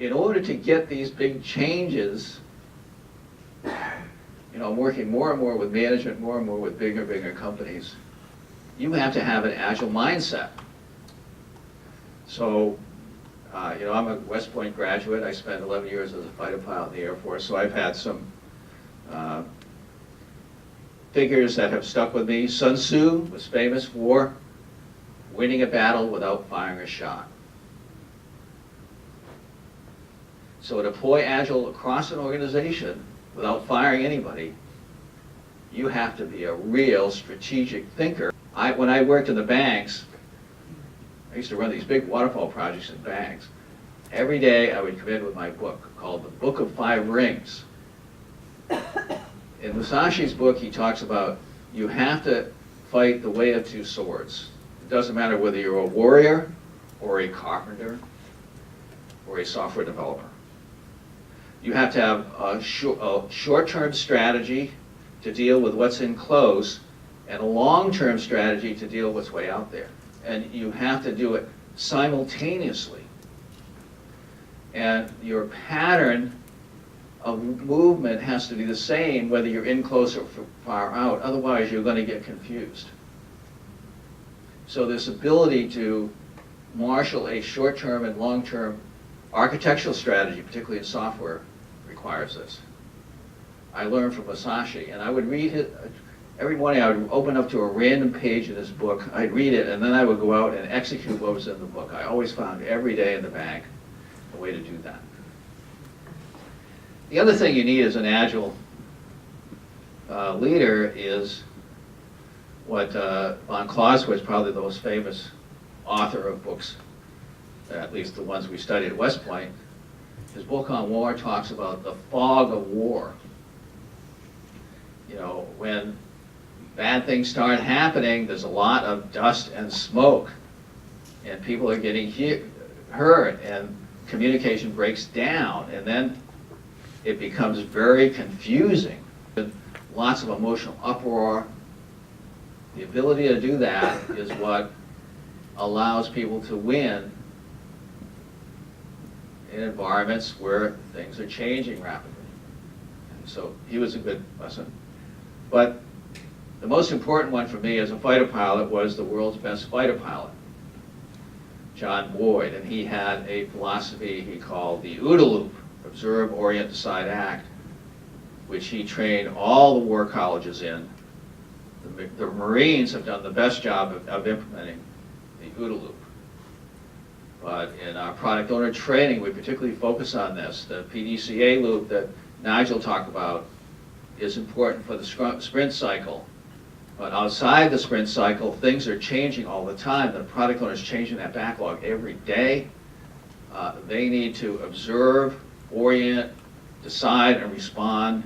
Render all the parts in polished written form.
in order to get these big changes, I'm working more and more with management, more and more with bigger and bigger companies, you have to have an agile mindset. So, I'm a West Point graduate. I spent 11 years as a fighter pilot in the Air Force, so I've had some figures that have stuck with me. Sun Tzu was famous for winning a battle without firing a shot. So to deploy Agile across an organization without firing anybody, you have to be a real strategic thinker. When I worked in the banks, I used to run these big waterfall projects in banks. Every day I would come in with my book called The Book of Five Rings. In Musashi's book, he talks about you have to fight the way of two swords. It doesn't matter whether you're a warrior or a carpenter or a software developer. You have to have a short-term strategy to deal with what's in close and a long-term strategy to deal with what's way out there. And you have to do it simultaneously. And your pattern of movement has to be the same whether you're in close or far out. Otherwise, you're going to get confused. So this ability to marshal a short-term and long-term architectural strategy, particularly in software, requires this. I learned from Musashi, and I would read it every morning. I would open up to a random page in his book. I'd read it, and then I would go out and execute what was in the book. I always found every day in the bank a way to do that. The other thing you need as an Agile leader is what von Clausewitz, probably the most famous author of books, at least the ones we studied at West Point. His book on war talks about the fog of war. When bad things start happening, there's a lot of dust and smoke, and people are getting hurt, and communication breaks down, and then it becomes very confusing. Lots of emotional uproar. The ability to do that is what allows people to win in environments where things are changing rapidly. And so he was a good lesson. But the most important one for me as a fighter pilot was the world's best fighter pilot, John Boyd. And he had a philosophy he called the OODA loop, observe, orient, decide, act, which he trained all the war colleges in. The Marines have done the best job of implementing the OODA loop. But in our product owner training, we particularly focus on this. The PDCA loop that Nigel talked about is important for the sprint cycle. But outside the sprint cycle, things are changing all the time. The product owner is changing that backlog every day. They need to observe, orient, decide, and respond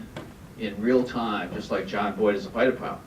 in real time, just like John Boyd is a fighter pilot.